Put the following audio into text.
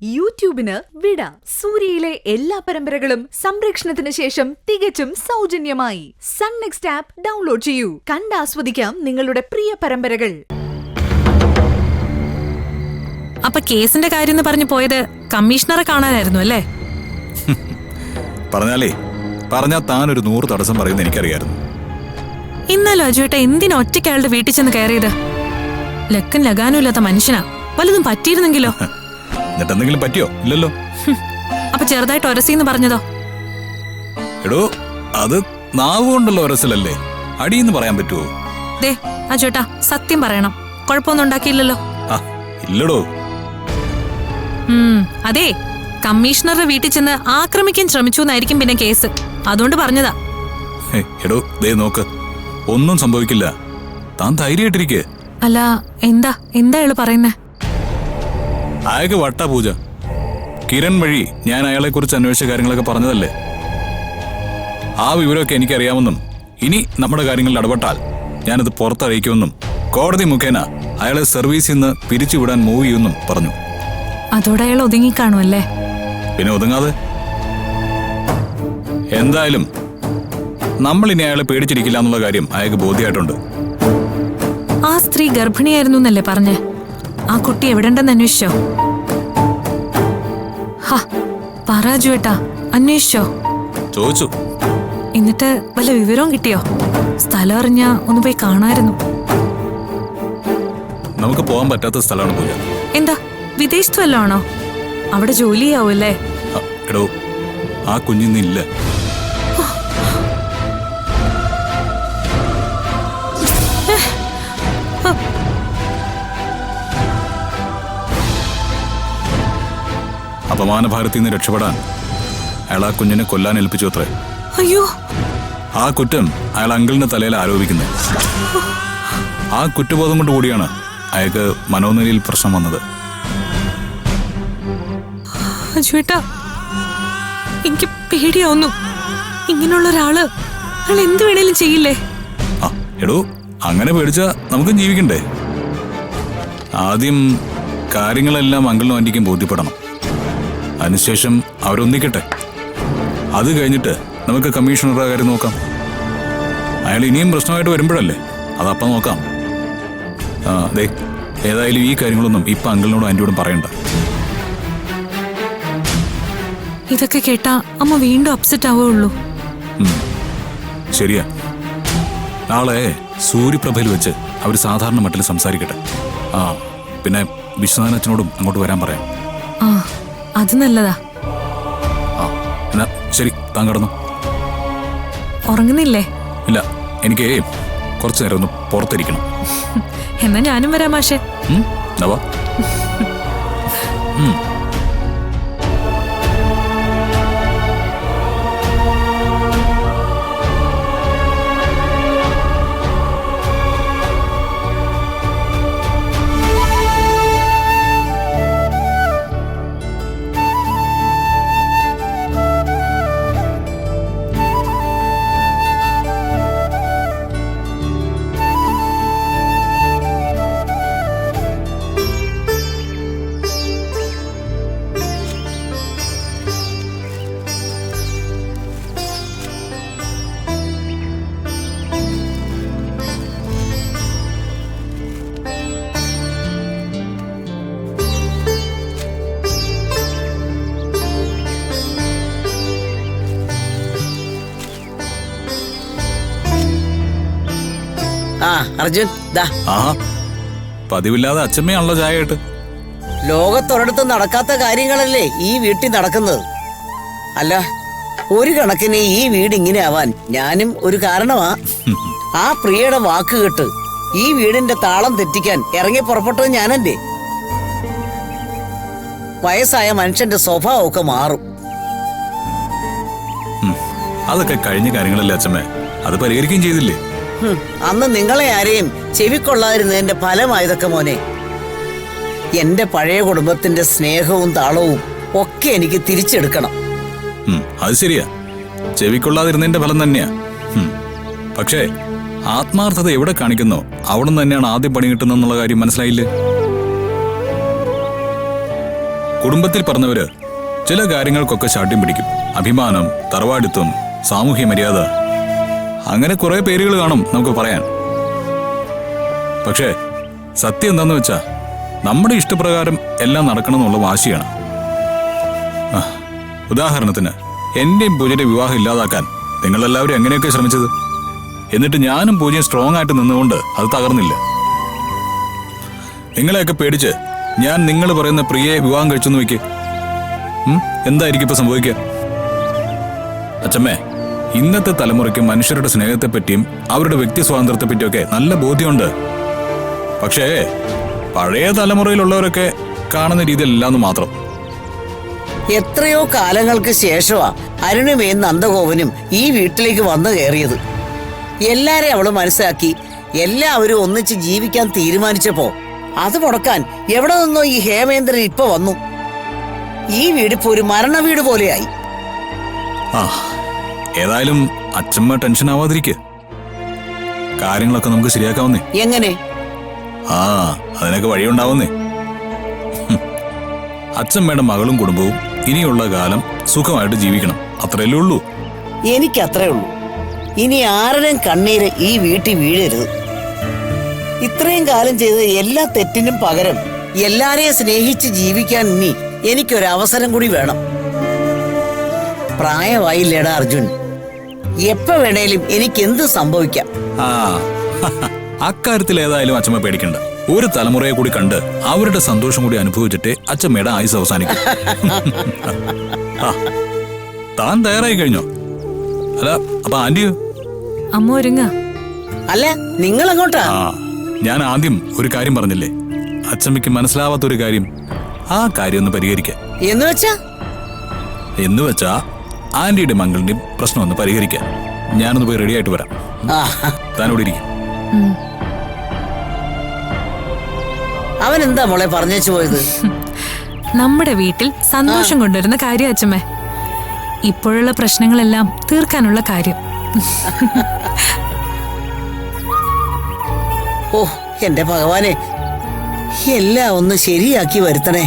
യൂട്യൂബിന് വിട. സൂര്യയിലെ എല്ലാ പരമ്പരകളും സംരക്ഷണത്തിന് ശേഷം തികച്ചും സൗജന്യമായി സൺ നെക്സ്റ്റ് ആപ്പ് ഡൗൺലോഡ് ചെയ്യൂ. കണ്ടാസ്വദിക്കാം നിങ്ങളുടെ പ്രിയ പരമ്പരകൾ. അപ്പൊ കേസിന്റെ കാര്യം പറഞ്ഞു പോയത് കമ്മീഷണറെ കാണാനായിരുന്നു അല്ലേ? പറഞ്ഞാ താനൊരു 100 തടസ്സം പറയുന്ന എനിക്കറിയായിരുന്നു. ഇന്നലെ അജുവേട്ട എന്തിനാ ഒറ്റയ്ക്കയാളുടെ വീട്ടിൽ ചെന്ന് കയറിയത്? ലക്കും ലഗാനും ഇല്ലാത്ത മനുഷ്യനാ. വല്ലതും പറ്റിയിരുന്നെങ്കിലോ? എന്നിട്ടെന്തെങ്കിലും പറ്റിയോ? ഇല്ലല്ലോ. അപ്പൊ ചെറുതായിട്ട് ഒരസിന്ന് പറഞ്ഞതോ? എടോ, അത് നാവ് കൊണ്ടുള്ള ഒരസലല്ലേ, അടിയെന്ന് പറയാൻ പറ്റുമോ? ദേ അജുവേട്ട, സത്യം പറയണം, കുഴപ്പമൊന്നും ഉണ്ടാക്കിയില്ലല്ലോ? ഇല്ലടോ. അതെ, കമ്മീഷണറുടെ വീട്ടിൽ ചെന്ന് ആക്രമിക്കാൻ ശ്രമിച്ചു എന്നായിരിക്കും പിന്നെ കേസ്. അതുകൊണ്ട് പറഞ്ഞതാ. എടോ, ദേ നോക്ക്, ഒന്നും സംഭവിക്കില്ല. താൻ ധൈര്യമായിട്ടിരിക്കേ. അല്ല, എന്താ അയാള് പറയുന്നേ? അയാൾക്ക് വട്ടാ പൂജ. കിരൺ വഴി ഞാൻ അയാളെ കുറിച്ച് അന്വേഷിച്ച കാര്യങ്ങളൊക്കെ പറഞ്ഞതല്ലേ. ആ വിവരമൊക്കെ എനിക്കറിയാമെന്നും ഇനി നമ്മുടെ കാര്യങ്ങളിൽ ഇടപെട്ടാൽ ഞാനത് പുറത്തറിയിക്കുമെന്നും കോടതി മുഖേന അയാളെ സർവീസിൽ നിന്ന് പിരിച്ചുവിടാൻ മൂവ് ചെയ്യുമെന്നും പറഞ്ഞു. അതോടെ അയാൾ ഒതുങ്ങിക്കാണുമല്ലേ? പിന്നെ ഒതുങ്ങാതെ? എന്തായാലും നമ്മൾ ഇനി അയാളെ പേടിച്ചിരിക്കില്ല എന്നുള്ള കാര്യം അയാൾക്ക് ബോധ്യമായിട്ടുണ്ട്. ആ സ്ത്രീ ഗർഭിണിയായിരുന്നു എന്നല്ലേ പറഞ്ഞേ? ആ കുട്ടി എവിടെണ്ടെന്ന് അന്വേഷിച്ചോ? പരാജുവേട്ടാ, അന്വേഷിച്ചോ? ചോദിച്ചു. എന്നിട്ട് വല്ല വിവരവും കിട്ടിയോ? സ്ഥലം അറിഞ്ഞ ഒന്ന് പോയി കാണായിരുന്നു. നമുക്ക് പോകാൻ പറ്റാത്ത സ്ഥലമാണ് പൂജ. എന്താ, വിദേശത്ത് വല്ലതും ആണോ? അവിടെ ജോലിയാവൂല്ലേ? എടോ, ആ കുഞ്ഞിന്നില്ല. അപമാനഭാരത്തിൽ നിന്ന് രക്ഷപ്പെടാൻ അയാൾ ആ കുഞ്ഞിനെ കൊല്ലാൻ ഏൽപ്പിച്ചു അത്രേ. അയ്യോ! ആ കുറ്റം അയാൾ അങ്കിളിന്റെ തലയിൽ ആരോപിക്കുന്നത്. ആ കുറ്റബോധം കൊണ്ട് കൂടിയാണ് അയാൾക്ക് മനോനിലയിൽ പ്രശ്നം വന്നത്. അജുവേട്ടാ, എനിക്ക് പേടിയാവുന്നു. ഇങ്ങനെയുള്ള ഒരാള് അയാൾ എന്ത് വേണേലും ചെയ്യില്ലേ? എടോ, അങ്ങനെ പേടിച്ചാ നമുക്കും ജീവിക്കണ്ടേ? ആദ്യം കാര്യങ്ങളെല്ലാം അങ്കിളിനും ആന്റിക്കും ബോധ്യപ്പെടണം. അതിനുശേഷം അവരൊന്നിക്കട്ടെ. അത് കഴിഞ്ഞിട്ട് നമുക്ക് കമ്മീഷണറുടെ കാര്യം നോക്കാം. അയാൾ ഇനിയും പ്രശ്നമായിട്ട് വരുമ്പോഴല്ലേ, അതപ്പം നോക്കാം. ദേ, ഏതായാലും ഈ കാര്യങ്ങളൊന്നും ഇപ്പം അങ്കിളിനോടും ആന്റിയോടും പറയണ്ട. ഇതൊക്കെ കേട്ടാ അമ്മ വീണ്ടും അപ്സെറ്റ് ആവുകയുള്ളൂ. ശരിയാ. നാളെ സൂര്യപ്രഭയിൽ വെച്ച് അവർ സാധാരണ മട്ടിൽ സംസാരിക്കട്ടെ. പിന്നെ വിശ്വനാഥൻ അച്ഛനോടും അങ്ങോട്ട് വരാൻ പറയാം. അത് നല്ലതാ. എന്നാ ശരി, താൻ കിടന്നു. ഉറങ്ങുന്നില്ലേ? ഇല്ല, എനിക്ക് കുറച്ചു നേരം ഒന്ന് പുറത്തിരിക്കണം. എന്നാ ഞാനും വരാം മാഷേ. നവാ. അർജുൻ, പതിവില്ലാതെ അച്ഛമ്മയാണല്ലോ ചായ കേട്ട്. ലോകത്തൊരിടത്ത് നടക്കാത്ത കാര്യങ്ങളല്ലേ ഈ വീട്ടിൽ നടക്കുന്നത്. അല്ല, ഒരു കണക്കിന് ഈ വീട് ഇങ്ങനെ ആവാൻ ഞാനും ഒരു കാരണമാ. ആ പ്രിയയുടെ വാക്ക് കേട്ട് ഈ വീടിന്റെ താളം തെറ്റിക്കാൻ ഇറങ്ങി പുറപ്പെട്ടത് ഞാനല്ലേ. വയസ്സായ മനുഷ്യന്റെ സ്വഭാവമൊക്കെ മാറും. അതൊക്കെ കഴിഞ്ഞ കാര്യങ്ങളല്ലേ അച്ഛമ്മേ, അത് പരിഹരിക്കുകയും ചെയ്തില്ലേ? അന്ന് നിങ്ങളെ ആരെയും ചെവിക്കൊള്ളാതിരുന്നതിന്റെ ഫലമായതൊക്കെ മോനെ. എന്റെ പഴയ കുടുംബത്തിന്റെ സ്നേഹവും താളവും ഒക്കെ എനിക്ക് തിരിച്ചെടുക്കണം. അത് ശരിയാ, ചെവിക്കൊള്ളാതിരുന്നതിന്റെ ഫലം തന്നെയാ. പക്ഷേ ആത്മാർത്ഥത എവിടെ കാണിക്കുന്നോ അവിടെ നിന്ന് തന്നെയാണ് ആദ്യം പണി കിട്ടുന്നെന്നുള്ള കാര്യം മനസ്സിലായില്ലേ? കുടുംബത്തിൽ പറഞ്ഞവര് ചില കാര്യങ്ങൾക്കൊക്കെ ശാഠ്യം പിടിക്കും. അഭിമാനം, തറവാടിത്വം, സാമൂഹ്യ മര്യാദ, അങ്ങനെ കുറെ പേരുകൾ കാണും നമുക്ക് പറയാൻ. പക്ഷേ സത്യം എന്താന്ന് വെച്ചാ നമ്മുടെ ഇഷ്ടപ്രകാരം എല്ലാം നടക്കണമെന്നുള്ള വാശിയാണ്. ഉദാഹരണത്തിന് എന്റെയും പൂജയുടെ വിവാഹം ഇല്ലാതാക്കാൻ നിങ്ങളെല്ലാവരും എങ്ങനെയൊക്കെ ശ്രമിച്ചത്. എന്നിട്ട് ഞാനും പൂജയും സ്ട്രോങ് ആയിട്ട് നിന്നുകൊണ്ട് അത് തകർന്നില്ല. നിങ്ങളെയൊക്കെ പേടിച്ച് ഞാൻ നിങ്ങൾ പറയുന്ന പ്രിയയെ വിവാഹം കഴിച്ചെന്ന് വയ്ക്ക്, എന്തായിരിക്കും ഇപ്പൊ സംഭവിക്കുക? അച്ഛമ്മേ, ഇന്നത്തെ തലമുറയ്ക്ക് മനുഷ്യരുടെ സ്നേഹത്തെപ്പറ്റിയും അവരുടെ വ്യക്തി സ്വാതന്ത്ര്യത്തെപ്പറ്റിയൊക്കെ നല്ല ബോധ്യമുണ്ട്. പക്ഷേ പഴയ തലമുറയിലുള്ളവരൊക്കെ കാണുന്ന രീതിയിലല്ലാന്ന് മാത്രം. എത്രയോ കാലങ്ങൾക്ക് ശേഷമാ അരുണിമയും നന്ദഗോപനും ഈ വീട്ടിലേക്ക് വന്നു കയറിയത്. എല്ലാരെയും അവള് മനസ്സിലാക്കി എല്ലാവരും ഒന്നിച്ച് ജീവിക്കാൻ തീരുമാനിച്ചപ്പോ അത് മുടക്കാൻ എവിടെ നിന്നോ ഈ ഹേമേന്ദ്രൻ ഇപ്പൊ വന്നു. ഈ വീടിപ്പോ ഒരു മരണ വീട് പോലെയായി. ഏതായാലും അച്ഛമ്മ ടെൻഷൻ ആവാതിരിക്കുക. കാര്യങ്ങളൊക്കെ നമുക്ക് ശരിയാക്കാവുന്നേ. എങ്ങനെ? അതിനൊക്കെ വഴിയുണ്ടാവുന്നേ. അച്ഛമ്മയുടെ മകളും കുടുംബവും ഇനിയുള്ള കാലം സുഖമായിട്ട് ജീവിക്കണം, അത്രയല്ലേ ഉള്ളൂ. എനിക്കത്രേ ഉള്ളൂ. ഇനി ആരുടെയും കണ്ണീര് ഈ വീട്ടിൽ വീഴരുത്. ഇത്രയും കാലം ചെയ്ത എല്ലാ തെറ്റിനും പകരം എല്ലാരെയും സ്നേഹിച്ച് ജീവിക്കാൻ ഇനി എനിക്കൊരവസരം കൂടി വേണം. പ്രായമായില്ലേടാ അർജുൻ, എപ്പോ വേണേലും എനിക്കെന്ത് സംഭവിക്കാം. അക്കാര്യത്തിൽ ഏതായാലും അച്ഛമ്മ പേടിക്കണ്ട. ഒരു തലമുറയെ കൂടി കണ്ട് അവരുടെ സന്തോഷം കൂടി അനുഭവിച്ചിട്ട് അച്ഛമ്മയുടെ ആയുസ് അവസാനിക്കും. താൻ തയ്യാറായി കഴിഞ്ഞോ? അല്ല, അപ്പൊ ആന്റിയോ? അമ്മ ഒരുങ്ങ. അല്ല, നിങ്ങൾ അങ്ങോട്ടാ? ഞാൻ ആദ്യം ഒരു കാര്യം പറഞ്ഞില്ലേ, അച്ഛമ്മയ്ക്ക് മനസ്സിലാവാത്ത ഒരു കാര്യം. ആ കാര്യം ഒന്ന് പരിഹരിക്കാം. എന്ന് വെച്ചാ ആന്റിയുടെ മംഗളിന്റെയും പ്രശ്നം ഒന്ന് പരിഹരിക്കാം. ഞാനൊന്ന് പോയി റെഡി ആയിട്ട് വരാം. താനോട് ഇരിക്കും. അവൻ എന്താ മോളെ പറഞ്ഞു പോയത്? നമ്മുടെ വീട്ടിൽ സന്തോഷം കൊണ്ടുവരുന്ന കാര്യം അച്ഛമ്മേ. ഇപ്പോഴുള്ള പ്രശ്നങ്ങളെല്ലാം തീർക്കാനുള്ള കാര്യം. ഓ എന്റെ ഭഗവാനെ, എല്ലാം ഒന്ന് ശരിയാക്കി വരുത്തണേ.